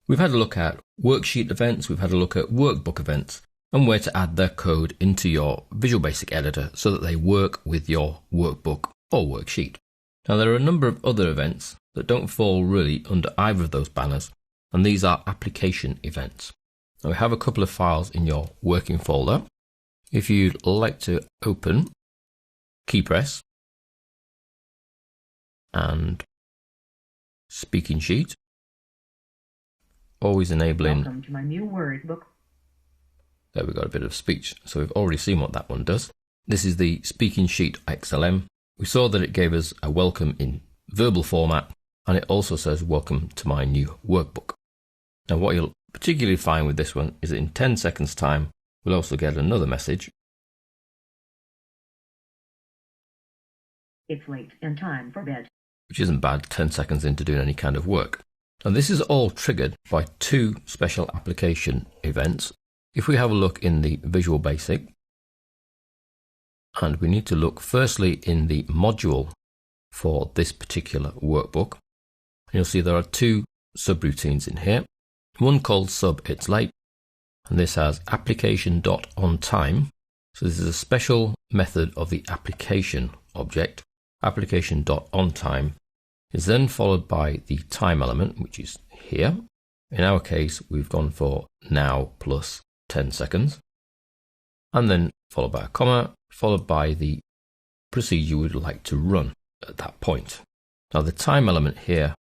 We've had a look at worksheet events, we've had a look at workbook events, and where to add their code into your Visual Basic editor so that they work with your workbook or worksheet. Now there are a number of other events that don't fall really under either of those banners, and these are application events. Now we have a couple of files in your working folder. If you'd like to open KeyPress and Speaking Sheet, always enabling. Welcome to my new workbook. There we've got a bit of speech, so we've already seen what that one does. This is the Speaking Sheet XLM. We saw that it gave us a welcome in verbal format, and it also says welcome to my new workbook. Now what you'll particularly find with this one is that in 10 seconds time we'll also get another message. It's late and time for bed. Which isn't bad 10 seconds into doing any kind of work. And this is all triggered by two special application events. If we have a look in the Visual Basic, and we need to look firstly in the module for this particular workbook, and you'll see there are two subroutines in here. One called sub it's late, and this has application.onTime. So this is a special method of the application object. Application.onTime is then followed by the time element, which is here. In our case, we've gone for now plus 10 seconds, and then followed by a comma, followed by the procedure we'd like to run at that point. Now the time element here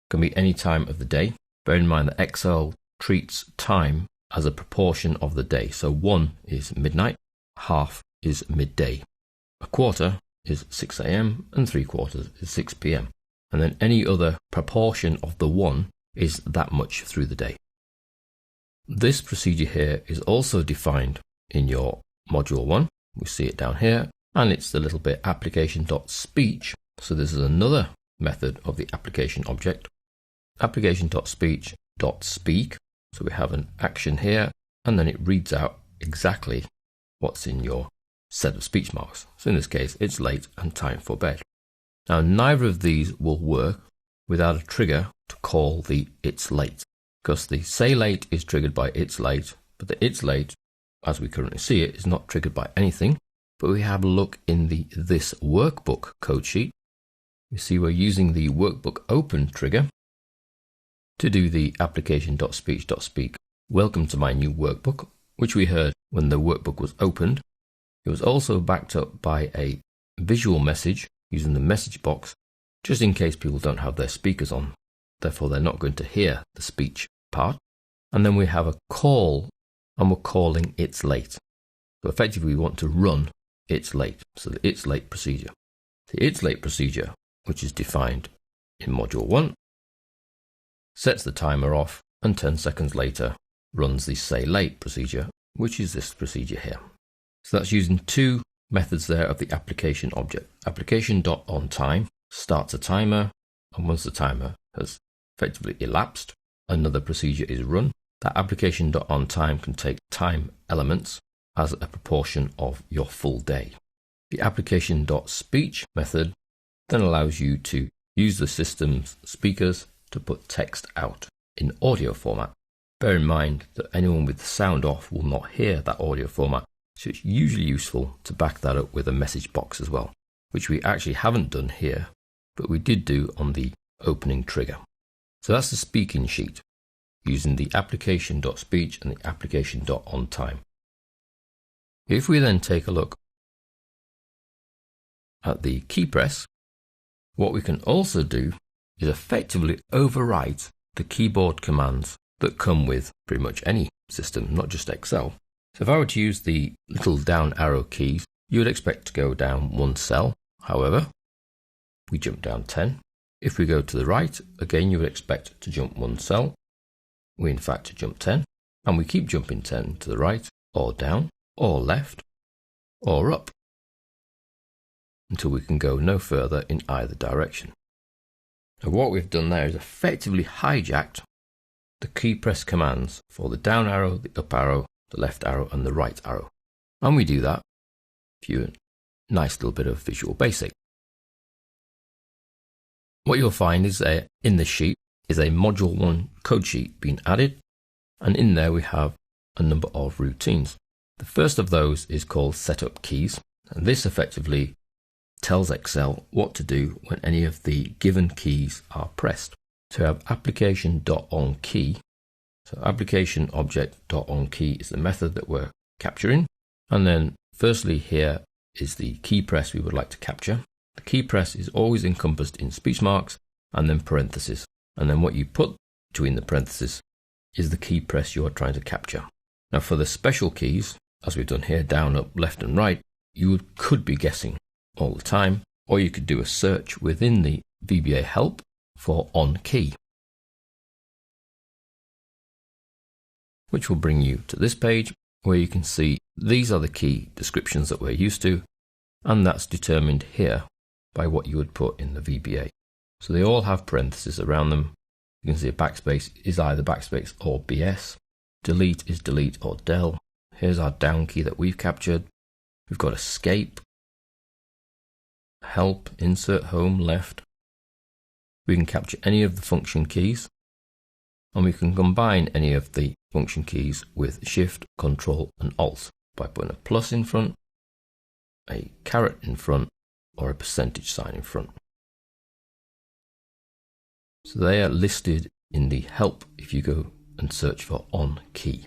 can be any time of the day. Bear in mind that Excel treats time as a proportion of the day. So 1 is midnight, half is midday, a quarter is 6 AM, and 3/4 is 6 PM. And then any other proportion of the 1 is that much through the day. This procedure here is also defined in your module 1. We see it down here, and it's the little bit application.speech. So this is another method of the application object. Application.speech.speak. So we have an action here, and then it reads out exactly what's in your set of speech marks. So in this case, it's late and time for bed. Now neither of these will work without a trigger to call the it's late, because the say late is triggered by it's late, but the it's late, as we currently see it, is not triggered by anything. But we have a look in the this workbook code sheet. You see we're using the workbook open trigger to do the application.speech.speak welcome to my new workbook, which we heard when the workbook was opened. It was also backed up by a visual message using the message box, just in case people don't have their speakers on. Therefore, they're not going to hear the speech part. And then we have a call, and we're calling it's late. So effectively, we want to run it's late. So the it's late procedure. The it's late procedure, which is defined in module 1, sets the timer off, and 10 seconds later runs the say late procedure, which is this procedure here. So that's using two methods there of the application object. Application.onTime starts a timer, and once the timer has effectively elapsed, another procedure is run. That application.onTime can take time elements as a proportion of your full day. The application.speech method then allows you to use the system's speakers to put text out in audio format. Bear in mind that anyone with the sound off will not hear that audio format. So it's usually useful to back that up with a message box as well, which we actually haven't done here, but we did do on the opening trigger. So that's the speaking sheet using the application.speech and the application.onTime. If we then take a look at the KeyPress, what we can also do is effectively overwrite the keyboard commands that come with pretty much any system, not just Excel. So if I were to use the little down arrow keys, you would expect to go down 1 cell. However, we jump down 10. If we go to the right, again, you would expect to jump 1 cell. We in fact jump 10, and we keep jumping 10 to the right, or down, or left, or up, until we can go no further in either direction. Now what we've done there is effectively hijacked the KeyPress commands for the down arrow, the up arrow, the left arrow, and the right arrow. And we do that through a nice little bit of Visual Basic. What you'll find is in the sheet, is a Module 1 code sheet being added, and in there we have a number of routines. The first of those is called Setup Keys, and this effectively tells Excel what to do when any of the given keys are pressed. So we have application.onKey. So application object.onKey is the method that we're capturing. And then firstly here is the key press we would like to capture. The key press is always encompassed in speech marks and then parentheses. And then what you put between the parentheses is the key press you are trying to capture. Now for the special keys, as we've done here, down, up, left and right, you could be guessing all the time, or you could do a search within the VBA help for onKey, which will bring you to this page where you can see these are the key descriptions that we're used to, and that's determined here by what you would put in the VBA. So they all have parentheses around them. You can see a backspace is either backspace or BS. Delete is delete or del. Here's our down key that we've captured. We've got escape, help, insert, home, left. We can capture any of the function keys, and we can combine any of the function keys with Shift, Control and Alt by putting a plus in front, a caret in front, or a percentage sign in front. So they are listed in the help if you go and search for onKey.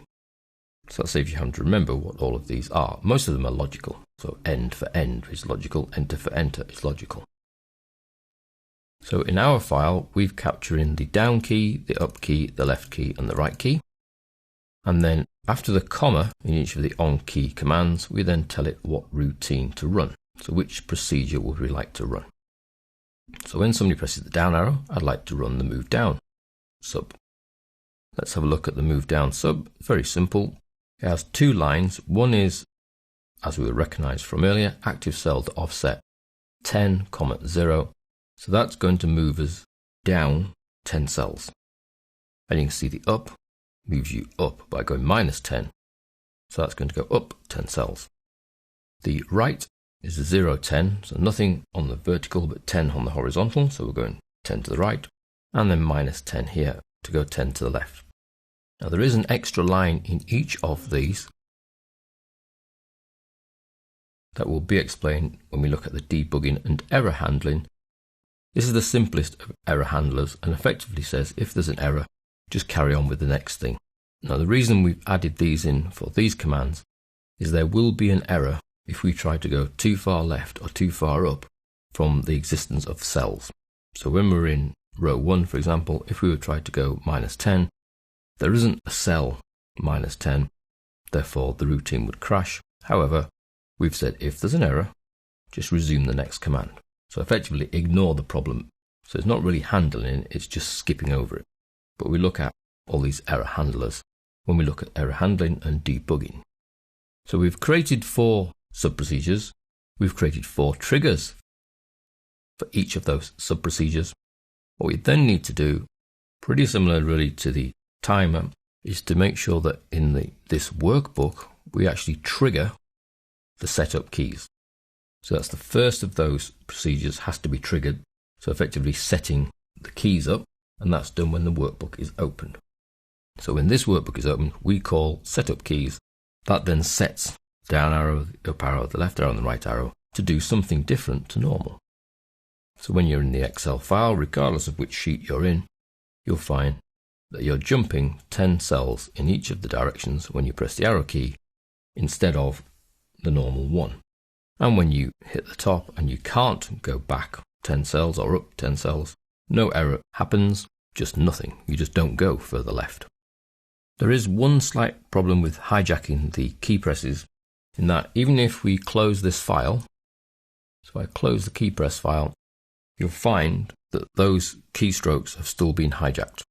So that saves you having to remember what all of these are. Most of them are logical. So end for end is logical, enter for enter is logical. So in our file, we've captured in the down key, the up key, the left key and the right key. And then after the comma in each of the onKey commands, we then tell it what routine to run. So which procedure would we like to run? So when somebody presses the down arrow, I'd like to run the move down sub. Let's have a look at the move down sub. Very simple. It has two lines. One is, as we will recognize from earlier, active cell to offset 10, 0. So that's going to move us down 10 cells. And you can see the up moves you up by going -10. So that's going to go up 10 cells. The right is a 0, 10. So nothing on the vertical, but 10 on the horizontal. So we're going 10 to the right. And then -10 here to go 10 to the left. Now there is an extra line in each of these that will be explained when we look at the debugging and error handling. This is the simplest of error handlers and effectively says if there's an error, just carry on with the next thing. Now the reason we've added these in for these commands is there will be an error if we try to go too far left or too far up from the existence of cells. So when we're in row 1, for example, if we were trying to go -10, there isn't a cell -10, therefore the routine would crash. However, we've said if there's an error, just resume the next command. So effectively ignore the problem. So it's not really handling it, it's just skipping over it. But we look at all these error handlers when we look at error handling and debugging. So we've created 4 sub-procedures. We've created 4 triggers for each of those sub-procedures. What we then need to do, pretty similar really to the timer, is to make sure that in this workbook, we actually trigger the setup keys. So that's the first of those procedures has to be triggered. So effectively setting the keys up, and that's done when the workbook is opened. So when this workbook is opened, we call setup keys. That then sets down arrow, the up arrow, the left arrow and the right arrow to do something different to normal. So when you're in the Excel file, regardless of which sheet you're in, you'll find that you're jumping 10 cells in each of the directions when you press the arrow key instead of the normal one. And when you hit the top and you can't go back 10 cells or up 10 cells, no error happens, just nothing. You just don't go further left. There is one slight problem with hijacking the key presses in that even if we close this file, so I close the key press file, you'll find that those keystrokes have still been hijacked.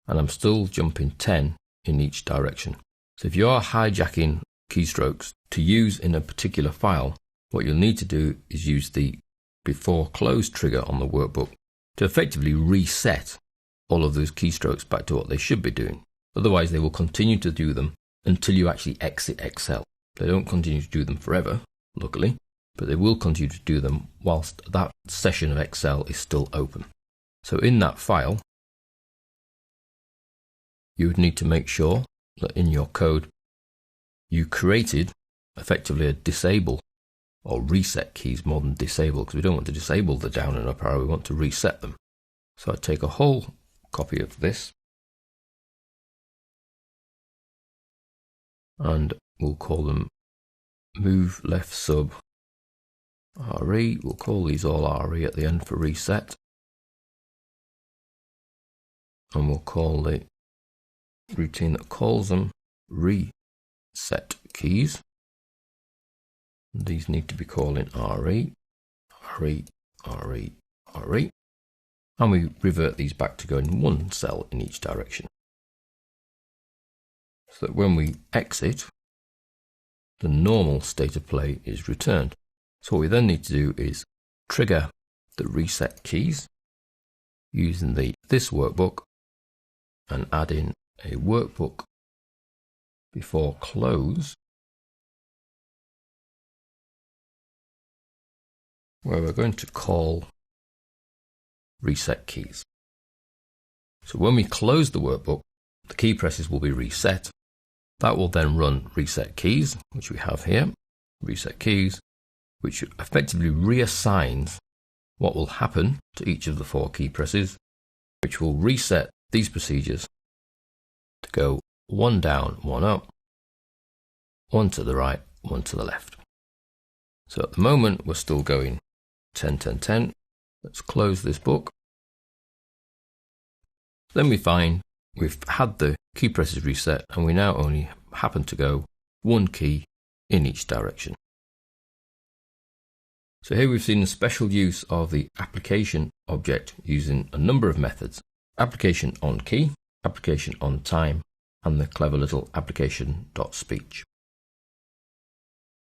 And I'm still jumping 10 in each direction. So if you are hijacking keystrokes to use in a particular file, what you'll need to do is use the before close trigger on the workbook to effectively reset all of those keystrokes back to what they should be doing. Otherwise, they will continue to do them until you actually exit Excel. They don't continue to do them forever, luckily, but they will continue to do them whilst that session of Excel is still open. So in that file, you would need to make sure that in your code you created effectively a disable or reset keys more than disable, because we don't want to disable the down and up arrow, we want to reset them. So I'd take a whole copy of this and we'll call them move left sub RE. We'll call these all RE at the end for reset. And we'll call the routine that calls them reset keys. These need to be calling RE, RE, RE, RE. And we revert these back to going one cell in each direction. So that when we exit, the normal state of play is returned. So what we then need to do is trigger the reset keys using this workbook and add in a workbook before close, where we're going to call reset keys. So when we close the workbook, the key presses will be reset. That will then run reset keys, which we have here, reset keys, which effectively reassigns what will happen to each of the 4 key presses, which will reset these procedures to go one down, one up, one to the right, one to the left. So at the moment we're still going 10, 10, 10. Let's close this book. Then we find we've had the key presses reset and we now only happen to go 1 key in each direction. So here we've seen a special use of the application object using a number of methods: application on key, application on time, and the clever little application.speech.